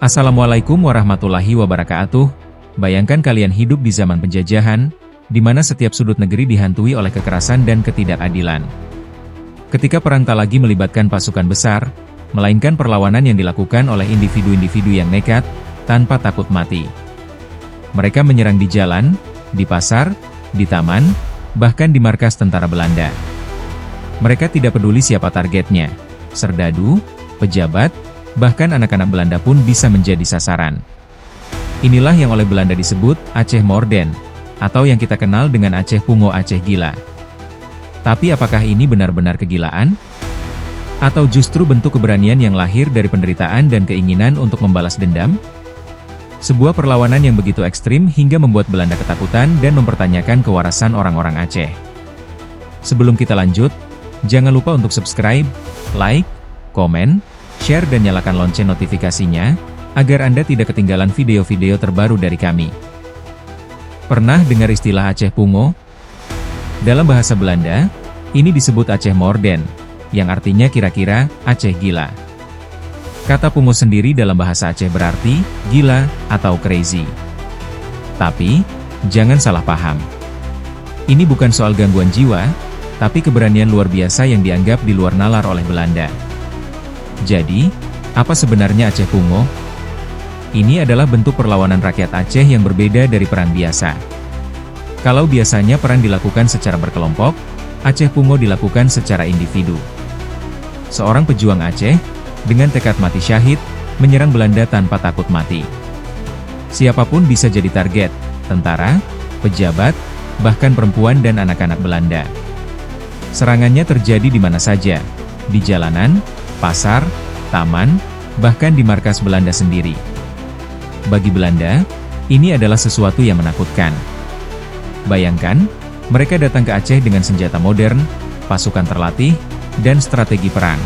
Assalamualaikum warahmatullahi wabarakatuh. Bayangkan kalian hidup di zaman penjajahan, di mana setiap sudut negeri dihantui oleh kekerasan dan ketidakadilan. Ketika perang tak lagi melibatkan pasukan besar, melainkan perlawanan yang dilakukan oleh individu-individu yang nekat, tanpa takut mati. Mereka menyerang di jalan, di pasar, di taman, bahkan di markas tentara Belanda. Mereka tidak peduli siapa targetnya, serdadu, pejabat, bahkan anak-anak Belanda pun bisa menjadi sasaran. Inilah yang oleh Belanda disebut Acehmoorden, atau yang kita kenal dengan Aceh Pungo, Aceh Gila. Tapi apakah ini benar-benar kegilaan? Atau justru bentuk keberanian yang lahir dari penderitaan dan keinginan untuk membalas dendam? Sebuah perlawanan yang begitu ekstrim hingga membuat Belanda ketakutan dan mempertanyakan kewarasan orang-orang Aceh. Sebelum kita lanjut, jangan lupa untuk subscribe, like, komen, share dan nyalakan lonceng notifikasinya, agar Anda tidak ketinggalan video-video terbaru dari kami. Pernah dengar istilah Aceh Pungo? Dalam bahasa Belanda, ini disebut Acehmoorden, yang artinya kira-kira Aceh Gila. Kata Pungo sendiri dalam bahasa Aceh berarti gila atau crazy. Tapi, jangan salah paham. Ini bukan soal gangguan jiwa, tapi keberanian luar biasa yang dianggap di luar nalar oleh Belanda. Jadi, apa sebenarnya Aceh Pungo? Ini adalah bentuk perlawanan rakyat Aceh yang berbeda dari perang biasa. Kalau biasanya perang dilakukan secara berkelompok, Aceh Pungo dilakukan secara individu. Seorang pejuang Aceh, dengan tekad mati syahid, menyerang Belanda tanpa takut mati. Siapapun bisa jadi target, tentara, pejabat, bahkan perempuan dan anak-anak Belanda. Serangannya terjadi di mana saja, di jalanan, pasar, taman, bahkan di markas Belanda sendiri. Bagi Belanda, ini adalah sesuatu yang menakutkan. Bayangkan, mereka datang ke Aceh dengan senjata modern, pasukan terlatih, dan strategi perang.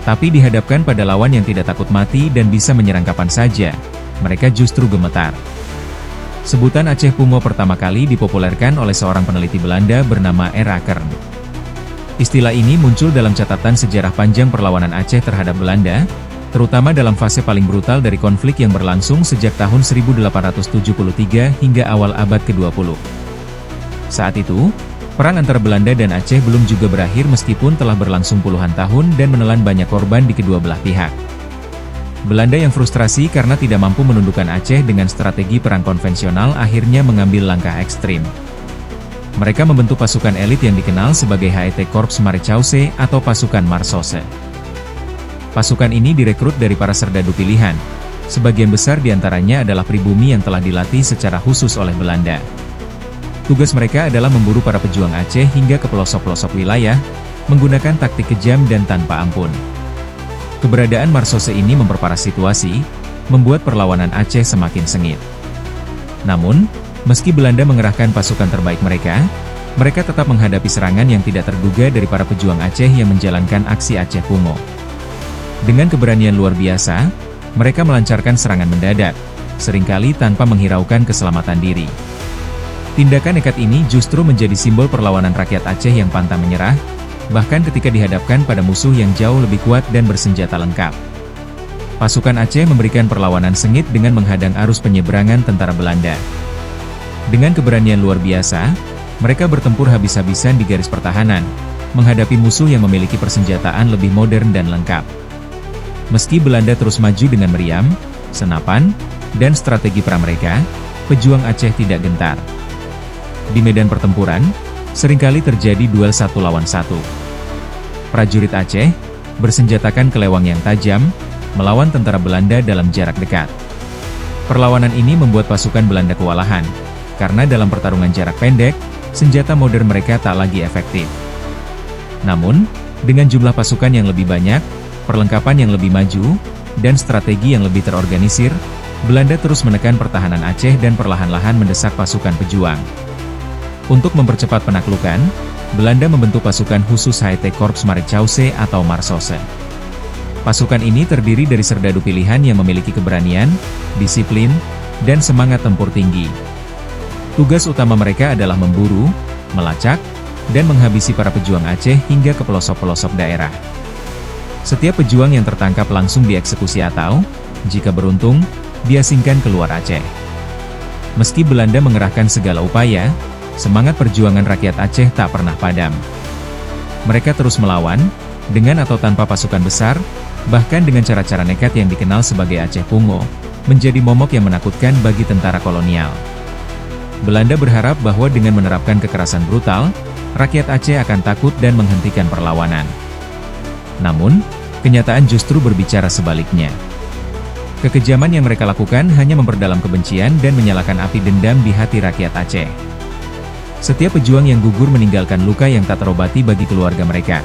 Tapi dihadapkan pada lawan yang tidak takut mati dan bisa menyerang kapan saja, mereka justru gemetar. Sebutan Aceh Pungo pertama kali dipopulerkan oleh seorang peneliti Belanda bernama R. Akern. Istilah ini muncul dalam catatan sejarah panjang perlawanan Aceh terhadap Belanda, terutama dalam fase paling brutal dari konflik yang berlangsung sejak tahun 1873 hingga awal abad ke-20. Saat itu, perang antara Belanda dan Aceh belum juga berakhir meskipun telah berlangsung puluhan tahun dan menelan banyak korban di kedua belah pihak. Belanda yang frustrasi karena tidak mampu menundukkan Aceh dengan strategi perang konvensional akhirnya mengambil langkah ekstrim. Mereka membentuk pasukan elit yang dikenal sebagai Het Korps Marechaussee atau pasukan Marsose. Pasukan ini direkrut dari para serdadu pilihan. Sebagian besar diantaranya adalah pribumi yang telah dilatih secara khusus oleh Belanda. Tugas mereka adalah memburu para pejuang Aceh hingga ke pelosok-pelosok wilayah, menggunakan taktik kejam dan tanpa ampun. Keberadaan Marsose ini memperparah situasi, membuat perlawanan Aceh semakin sengit. Namun, meski Belanda mengerahkan pasukan terbaik mereka tetap menghadapi serangan yang tidak terduga dari para pejuang Aceh yang menjalankan aksi Aceh Pungo. Dengan keberanian luar biasa, mereka melancarkan serangan mendadak, seringkali tanpa menghiraukan keselamatan diri. Tindakan nekat ini justru menjadi simbol perlawanan rakyat Aceh yang pantang menyerah, bahkan ketika dihadapkan pada musuh yang jauh lebih kuat dan bersenjata lengkap. Pasukan Aceh memberikan perlawanan sengit dengan menghadang arus penyeberangan tentara Belanda. Dengan keberanian luar biasa, mereka bertempur habis-habisan di garis pertahanan, menghadapi musuh yang memiliki persenjataan lebih modern dan lengkap. Meski Belanda terus maju dengan meriam, senapan, dan strategi perang mereka, pejuang Aceh tidak gentar. Di medan pertempuran, seringkali terjadi duel satu lawan satu. Prajurit Aceh, bersenjatakan kelewang yang tajam, melawan tentara Belanda dalam jarak dekat. Perlawanan ini membuat pasukan Belanda kewalahan, karena dalam pertarungan jarak pendek, senjata modern mereka tak lagi efektif. Namun, dengan jumlah pasukan yang lebih banyak, perlengkapan yang lebih maju, dan strategi yang lebih terorganisir, Belanda terus menekan pertahanan Aceh dan perlahan-lahan mendesak pasukan pejuang. Untuk mempercepat penaklukan, Belanda membentuk pasukan khusus Het Korps Marechaussee atau Marsose. Pasukan ini terdiri dari serdadu pilihan yang memiliki keberanian, disiplin, dan semangat tempur tinggi. Tugas utama mereka adalah memburu, melacak, dan menghabisi para pejuang Aceh hingga ke pelosok-pelosok daerah. Setiap pejuang yang tertangkap langsung dieksekusi atau jika beruntung, diasingkan keluar Aceh. Meski Belanda mengerahkan segala upaya, semangat perjuangan rakyat Aceh tak pernah padam. Mereka terus melawan, dengan atau tanpa pasukan besar, bahkan dengan cara-cara nekat yang dikenal sebagai Aceh Pungo, menjadi momok yang menakutkan bagi tentara kolonial. Belanda berharap bahwa dengan menerapkan kekerasan brutal, rakyat Aceh akan takut dan menghentikan perlawanan. Namun, kenyataan justru berbicara sebaliknya. Kekejaman yang mereka lakukan hanya memperdalam kebencian dan menyalakan api dendam di hati rakyat Aceh. Setiap pejuang yang gugur meninggalkan luka yang tak terobati bagi keluarga mereka.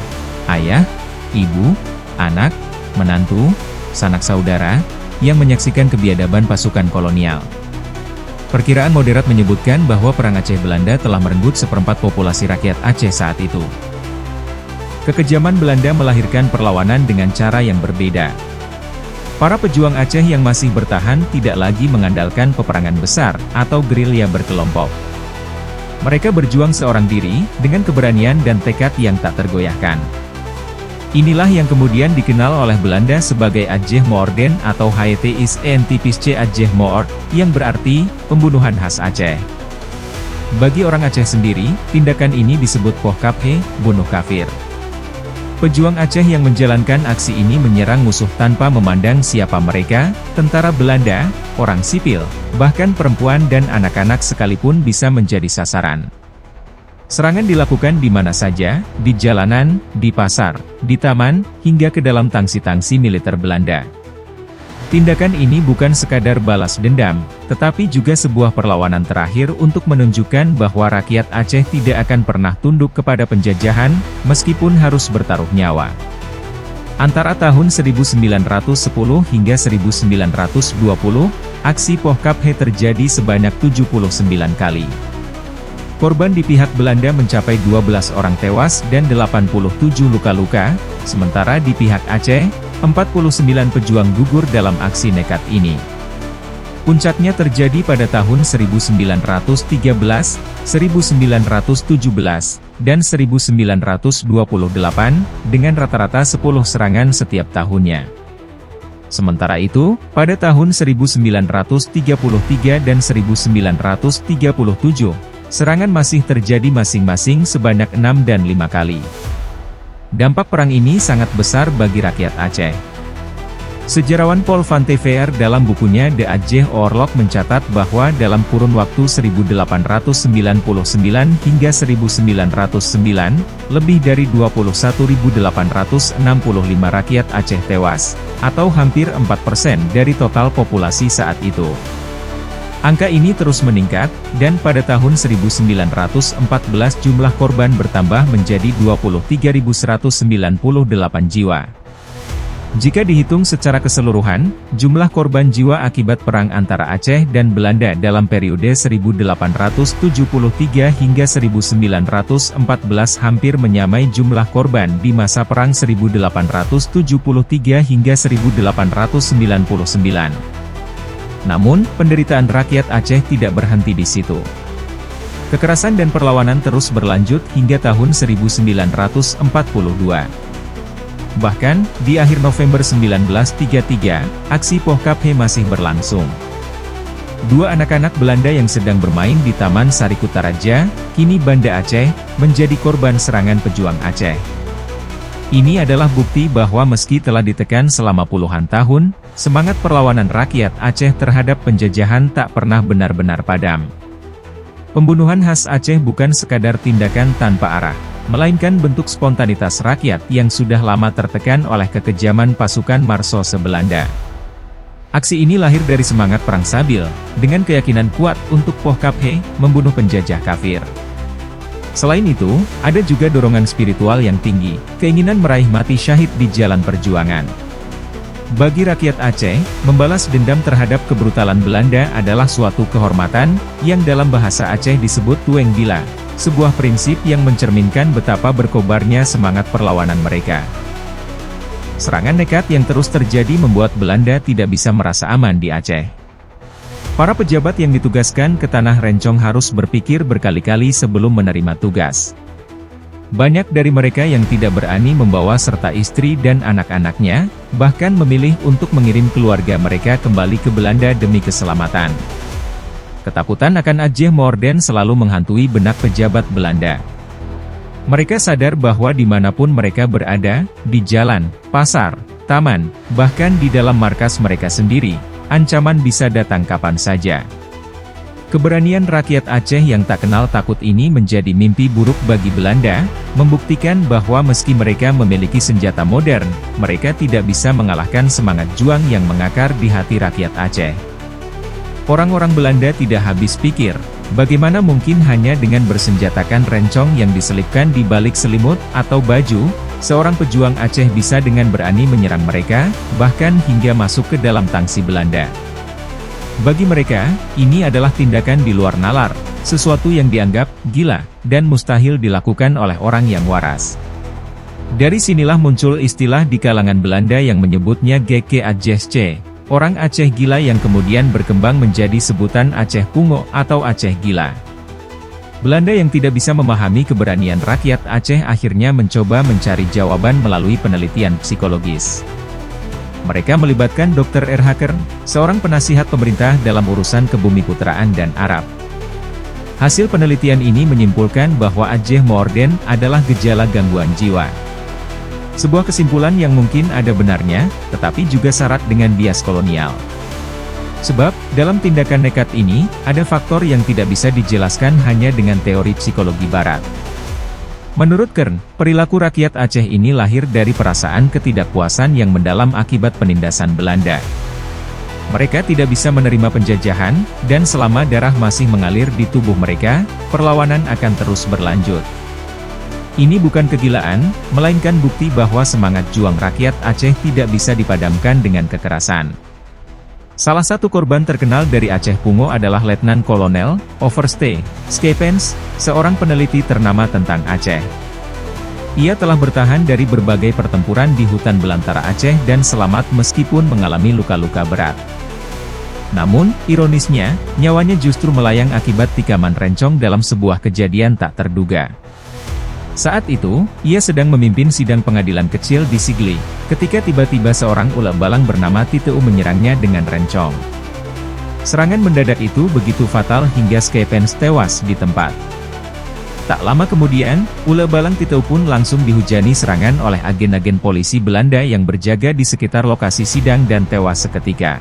Ayah, ibu, anak, menantu, sanak saudara, yang menyaksikan kebiadaban pasukan kolonial. Perkiraan moderat menyebutkan bahwa Perang Aceh Belanda telah merenggut seperempat populasi rakyat Aceh saat itu. Kekejaman Belanda melahirkan perlawanan dengan cara yang berbeda. Para pejuang Aceh yang masih bertahan tidak lagi mengandalkan peperangan besar atau gerilya berkelompok. Mereka berjuang seorang diri, dengan keberanian dan tekad yang tak tergoyahkan. Inilah yang kemudian dikenal oleh Belanda sebagai Aceh Moorden atau Het is en typische Aceh Moord, yang berarti, pembunuhan khas Aceh. Bagi orang Aceh sendiri, tindakan ini disebut Poh Kaphe, bunuh kafir. Pejuang Aceh yang menjalankan aksi ini menyerang musuh tanpa memandang siapa mereka, tentara Belanda, orang sipil, bahkan perempuan dan anak-anak sekalipun bisa menjadi sasaran. Serangan dilakukan di mana saja, di jalanan, di pasar, di taman, hingga ke dalam tangsi-tangsi militer Belanda. Tindakan ini bukan sekadar balas dendam, tetapi juga sebuah perlawanan terakhir untuk menunjukkan bahwa rakyat Aceh tidak akan pernah tunduk kepada penjajahan, meskipun harus bertaruh nyawa. Antara tahun 1910 hingga 1920, aksi Poh Kaphe terjadi sebanyak 79 kali. Korban di pihak Belanda mencapai 12 orang tewas dan 87 luka-luka, sementara di pihak Aceh, 49 pejuang gugur dalam aksi nekat ini. Puncaknya terjadi pada tahun 1913, 1917, dan 1928, dengan rata-rata 10 serangan setiap tahunnya. Sementara itu, pada tahun 1933 dan 1937, serangan masih terjadi masing-masing sebanyak 6 dan 5 kali. Dampak perang ini sangat besar bagi rakyat Aceh. Sejarawan Paul van Teveer dalam bukunya The Aceh Oorlog mencatat bahwa dalam kurun waktu 1899 hingga 1909, lebih dari 21.865 rakyat Aceh tewas, atau hampir 4% dari total populasi saat itu. Angka ini terus meningkat, dan pada tahun 1914 jumlah korban bertambah menjadi 23.198 jiwa. Jika dihitung secara keseluruhan, jumlah korban jiwa akibat perang antara Aceh dan Belanda dalam periode 1873 hingga 1914 hampir menyamai jumlah korban di masa perang 1873 hingga 1899. Namun, penderitaan rakyat Aceh tidak berhenti di situ. Kekerasan dan perlawanan terus berlanjut hingga tahun 1942. Bahkan, di akhir November 1933, aksi Poh Kaphe masih berlangsung. Dua anak-anak Belanda yang sedang bermain di Taman Sarikutaraja, kini Banda Aceh, menjadi korban serangan pejuang Aceh. Ini adalah bukti bahwa meski telah ditekan selama puluhan tahun, semangat perlawanan rakyat Aceh terhadap penjajahan tak pernah benar-benar padam. Pembunuhan khas Aceh bukan sekadar tindakan tanpa arah, melainkan bentuk spontanitas rakyat yang sudah lama tertekan oleh kekejaman pasukan Marseille Belanda. Aksi ini lahir dari semangat perang sabil, dengan keyakinan kuat untuk Poh Kaphe, membunuh penjajah kafir. Selain itu, ada juga dorongan spiritual yang tinggi, keinginan meraih mati syahid di jalan perjuangan. Bagi rakyat Aceh, membalas dendam terhadap kebrutalan Belanda adalah suatu kehormatan, yang dalam bahasa Aceh disebut tueng bila, sebuah prinsip yang mencerminkan betapa berkobarnya semangat perlawanan mereka. Serangan nekat yang terus terjadi membuat Belanda tidak bisa merasa aman di Aceh. Para pejabat yang ditugaskan ke Tanah Rencong harus berpikir berkali-kali sebelum menerima tugas. Banyak dari mereka yang tidak berani membawa serta istri dan anak-anaknya, bahkan memilih untuk mengirim keluarga mereka kembali ke Belanda demi keselamatan. Ketakutan akan Ajjehoorden selalu menghantui benak pejabat Belanda. Mereka sadar bahwa dimanapun mereka berada, di jalan, pasar, taman, bahkan di dalam markas mereka sendiri, ancaman bisa datang kapan saja. Keberanian rakyat Aceh yang tak kenal takut ini menjadi mimpi buruk bagi Belanda, membuktikan bahwa meski mereka memiliki senjata modern, mereka tidak bisa mengalahkan semangat juang yang mengakar di hati rakyat Aceh. Orang-orang Belanda tidak habis pikir, bagaimana mungkin hanya dengan bersenjatakan rencong yang diselipkan di balik selimut atau baju, seorang pejuang Aceh bisa dengan berani menyerang mereka, bahkan hingga masuk ke dalam tangsi Belanda. Bagi mereka, ini adalah tindakan di luar nalar, sesuatu yang dianggap gila, dan mustahil dilakukan oleh orang yang waras. Dari sinilah muncul istilah di kalangan Belanda yang menyebutnya Geke Aceh, orang Aceh gila yang kemudian berkembang menjadi sebutan Aceh Pungo atau Aceh Gila. Belanda yang tidak bisa memahami keberanian rakyat Aceh akhirnya mencoba mencari jawaban melalui penelitian psikologis. Mereka melibatkan Dr. R. Hacker, seorang penasihat pemerintah dalam urusan kebumiputraan dan Arab. Hasil penelitian ini menyimpulkan bahwa Ajjehoorden adalah gejala gangguan jiwa. Sebuah kesimpulan yang mungkin ada benarnya, tetapi juga syarat dengan bias kolonial. Sebab, dalam tindakan nekat ini, ada faktor yang tidak bisa dijelaskan hanya dengan teori psikologi Barat. Menurut Kern, perilaku rakyat Aceh ini lahir dari perasaan ketidakpuasan yang mendalam akibat penindasan Belanda. Mereka tidak bisa menerima penjajahan, dan selama darah masih mengalir di tubuh mereka, perlawanan akan terus berlanjut. Ini bukan kegilaan, melainkan bukti bahwa semangat juang rakyat Aceh tidak bisa dipadamkan dengan kekerasan. Salah satu korban terkenal dari Aceh Pungo adalah Letnan Kolonel Overste Schepens, seorang peneliti ternama tentang Aceh. Ia telah bertahan dari berbagai pertempuran di hutan belantara Aceh dan selamat meskipun mengalami luka-luka berat. Namun, ironisnya, nyawanya justru melayang akibat tikaman rencong dalam sebuah kejadian tak terduga. Saat itu, ia sedang memimpin sidang pengadilan kecil di Sigli, ketika tiba-tiba seorang ula balang bernama Titeu menyerangnya dengan rencong. Serangan mendadak itu begitu fatal hingga Schepens tewas di tempat. Tak lama kemudian, ula balang Titeu pun langsung dihujani serangan oleh agen-agen polisi Belanda yang berjaga di sekitar lokasi sidang dan tewas seketika.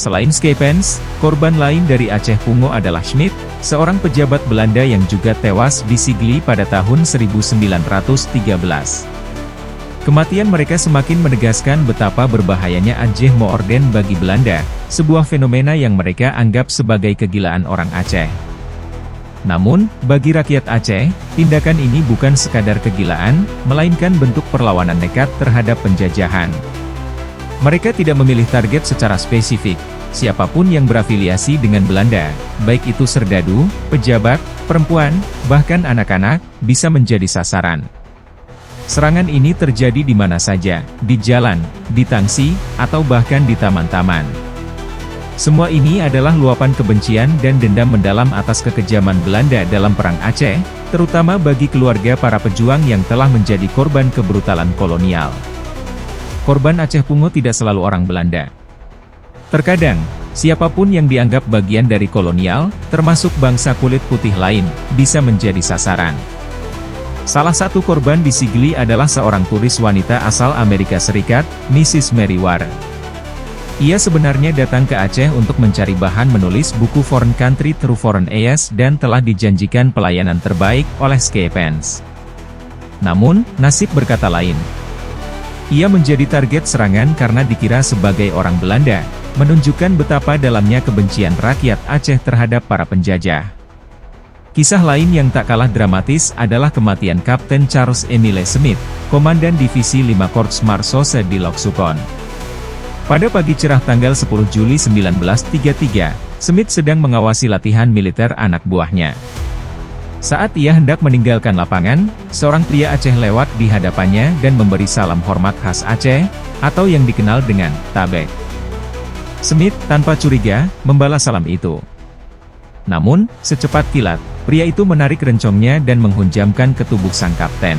Selain Schepens, korban lain dari Aceh Pungo adalah Schmidt, seorang pejabat Belanda yang juga tewas di Sigli pada tahun 1913. Kematian mereka semakin menegaskan betapa berbahayanya Ajjehoorden bagi Belanda, sebuah fenomena yang mereka anggap sebagai kegilaan orang Aceh. Namun, bagi rakyat Aceh, tindakan ini bukan sekadar kegilaan, melainkan bentuk perlawanan nekat terhadap penjajahan. Mereka tidak memilih target secara spesifik. Siapapun yang berafiliasi dengan Belanda, baik itu serdadu, pejabat, perempuan, bahkan anak-anak, bisa menjadi sasaran. Serangan ini terjadi di mana saja, di jalan, di tangsi, atau bahkan di taman-taman. Semua ini adalah luapan kebencian dan dendam mendalam atas kekejaman Belanda dalam Perang Aceh, terutama bagi keluarga para pejuang yang telah menjadi korban kebrutalan kolonial. Korban Aceh Pungo tidak selalu orang Belanda. Terkadang, siapapun yang dianggap bagian dari kolonial, termasuk bangsa kulit putih lain, bisa menjadi sasaran. Salah satu korban di Sigli adalah seorang turis wanita asal Amerika Serikat, Mrs. Mary Warren. Ia sebenarnya datang ke Aceh untuk mencari bahan menulis buku Foreign Country Through Foreign Eyes dan telah dijanjikan pelayanan terbaik oleh Schepens. Namun, nasib berkata lain. Ia menjadi target serangan karena dikira sebagai orang Belanda, menunjukkan betapa dalamnya kebencian rakyat Aceh terhadap para penjajah. Kisah lain yang tak kalah dramatis adalah kematian Kapten Charles Emile Smith, Komandan Divisi 5 Korps Marsose di Loksukon. Pada pagi cerah tanggal 10 Juli 1933, Smith sedang mengawasi latihan militer anak buahnya. Saat ia hendak meninggalkan lapangan, seorang pria Aceh lewat di hadapannya dan memberi salam hormat khas Aceh, atau yang dikenal dengan tabek. Smith, tanpa curiga, membalas salam itu. Namun, secepat kilat, pria itu menarik rencongnya dan menghunjamkan ke tubuh sang kapten.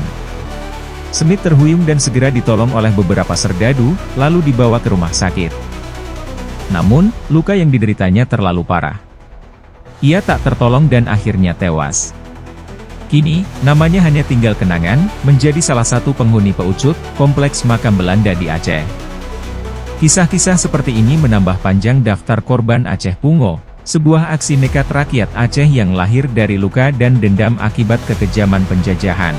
Smith terhuyung dan segera ditolong oleh beberapa serdadu, lalu dibawa ke rumah sakit. Namun, luka yang dideritanya terlalu parah. Ia tak tertolong dan akhirnya tewas. Kini, namanya hanya tinggal kenangan, menjadi salah satu penghuni Peucut, kompleks makam Belanda di Aceh. Kisah-kisah seperti ini menambah panjang daftar korban Aceh Pungo, sebuah aksi nekat rakyat Aceh yang lahir dari luka dan dendam akibat kekejaman penjajahan.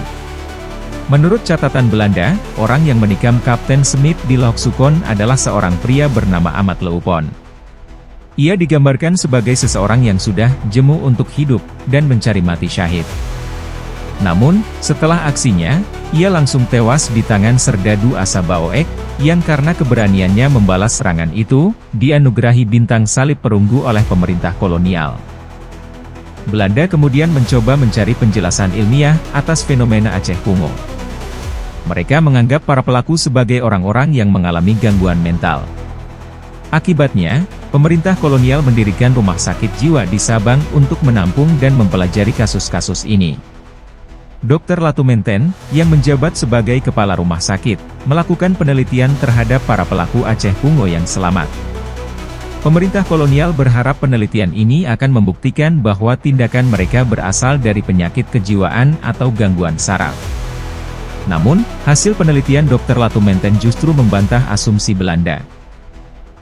Menurut catatan Belanda, orang yang menikam Kapten Smith di Lok Sukon adalah seorang pria bernama Ahmad Leupon. Ia digambarkan sebagai seseorang yang sudah jemu untuk hidup, dan mencari mati syahid. Namun, setelah aksinya, ia langsung tewas di tangan serdadu Asa Baoek, yang karena keberaniannya membalas serangan itu, dianugerahi bintang salib perunggu oleh pemerintah kolonial. Belanda kemudian mencoba mencari penjelasan ilmiah atas fenomena Aceh Pungo. Mereka menganggap para pelaku sebagai orang-orang yang mengalami gangguan mental. Akibatnya, pemerintah kolonial mendirikan rumah sakit jiwa di Sabang untuk menampung dan mempelajari kasus-kasus ini. Dr. Latumenten, yang menjabat sebagai kepala rumah sakit, melakukan penelitian terhadap para pelaku Aceh Pungo yang selamat. Pemerintah kolonial berharap penelitian ini akan membuktikan bahwa tindakan mereka berasal dari penyakit kejiwaan atau gangguan saraf. Namun, hasil penelitian Dr. Latumenten justru membantah asumsi Belanda.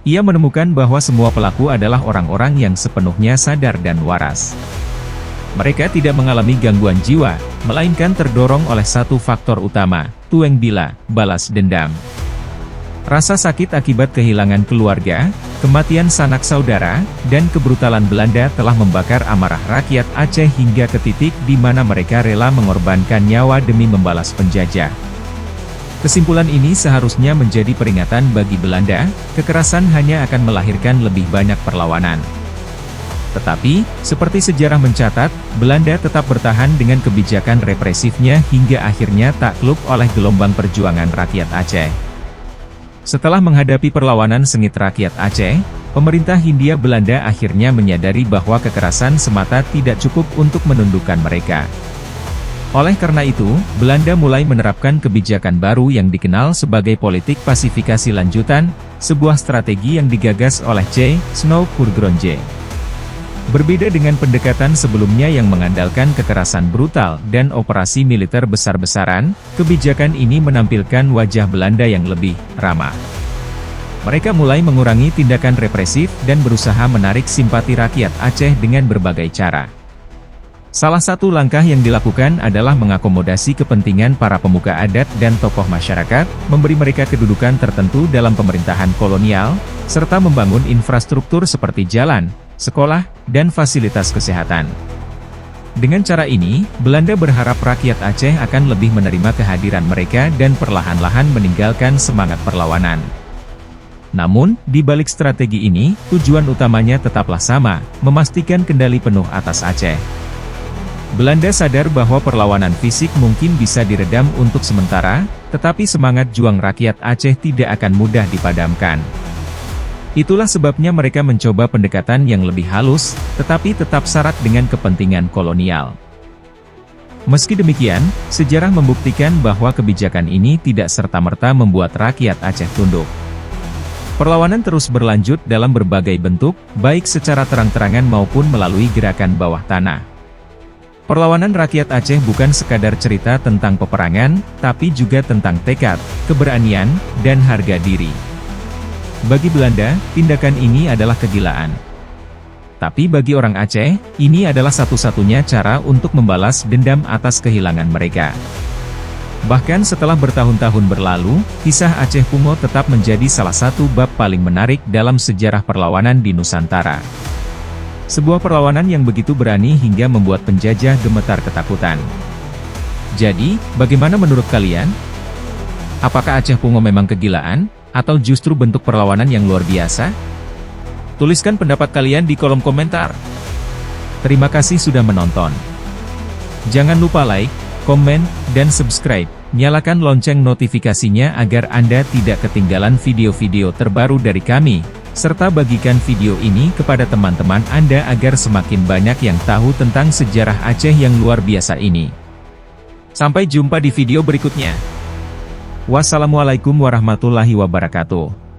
Ia menemukan bahwa semua pelaku adalah orang-orang yang sepenuhnya sadar dan waras. Mereka tidak mengalami gangguan jiwa, melainkan terdorong oleh satu faktor utama, tueng bila, balas dendam. Rasa sakit akibat kehilangan keluarga, kematian sanak saudara, dan kebrutalan Belanda telah membakar amarah rakyat Aceh hingga ke titik di mana mereka rela mengorbankan nyawa demi membalas penjajah. Kesimpulan ini seharusnya menjadi peringatan bagi Belanda, kekerasan hanya akan melahirkan lebih banyak perlawanan. Tetapi, seperti sejarah mencatat, Belanda tetap bertahan dengan kebijakan represifnya hingga akhirnya takluk oleh gelombang perjuangan rakyat Aceh. Setelah menghadapi perlawanan sengit rakyat Aceh, pemerintah Hindia Belanda akhirnya menyadari bahwa kekerasan semata tidak cukup untuk menundukkan mereka. Oleh karena itu, Belanda mulai menerapkan kebijakan baru yang dikenal sebagai politik pasifikasi lanjutan, sebuah strategi yang digagas oleh C. Snow Kurgronje. Berbeda dengan pendekatan sebelumnya yang mengandalkan kekerasan brutal dan operasi militer besar-besaran, kebijakan ini menampilkan wajah Belanda yang lebih ramah. Mereka mulai mengurangi tindakan represif dan berusaha menarik simpati rakyat Aceh dengan berbagai cara. Salah satu langkah yang dilakukan adalah mengakomodasi kepentingan para pemuka adat dan tokoh masyarakat, memberi mereka kedudukan tertentu dalam pemerintahan kolonial, serta membangun infrastruktur seperti jalan, sekolah, dan fasilitas kesehatan. Dengan cara ini, Belanda berharap rakyat Aceh akan lebih menerima kehadiran mereka dan perlahan-lahan meninggalkan semangat perlawanan. Namun, di balik strategi ini, tujuan utamanya tetaplah sama, memastikan kendali penuh atas Aceh. Belanda sadar bahwa perlawanan fisik mungkin bisa diredam untuk sementara, tetapi semangat juang rakyat Aceh tidak akan mudah dipadamkan. Itulah sebabnya mereka mencoba pendekatan yang lebih halus, tetapi tetap syarat dengan kepentingan kolonial. Meski demikian, sejarah membuktikan bahwa kebijakan ini tidak serta-merta membuat rakyat Aceh tunduk. Perlawanan terus berlanjut dalam berbagai bentuk, baik secara terang-terangan maupun melalui gerakan bawah tanah. Perlawanan rakyat Aceh bukan sekadar cerita tentang peperangan, tapi juga tentang tekad, keberanian, dan harga diri. Bagi Belanda, tindakan ini adalah kegilaan. Tapi bagi orang Aceh, ini adalah satu-satunya cara untuk membalas dendam atas kehilangan mereka. Bahkan setelah bertahun-tahun berlalu, kisah Aceh Pungo tetap menjadi salah satu bab paling menarik dalam sejarah perlawanan di Nusantara. Sebuah perlawanan yang begitu berani hingga membuat penjajah gemetar ketakutan. Jadi, bagaimana menurut kalian? Apakah Aceh Pungo memang kegilaan? Atau justru bentuk perlawanan yang luar biasa? Tuliskan pendapat kalian di kolom komentar. Terima kasih sudah menonton. Jangan lupa like, komen, dan subscribe. Nyalakan lonceng notifikasinya agar Anda tidak ketinggalan video-video terbaru dari kami. serta bagikan video ini kepada teman-teman Anda agar semakin banyak yang tahu tentang sejarah Aceh yang luar biasa ini. Sampai jumpa di video berikutnya. Wassalamualaikum warahmatullahi wabarakatuh.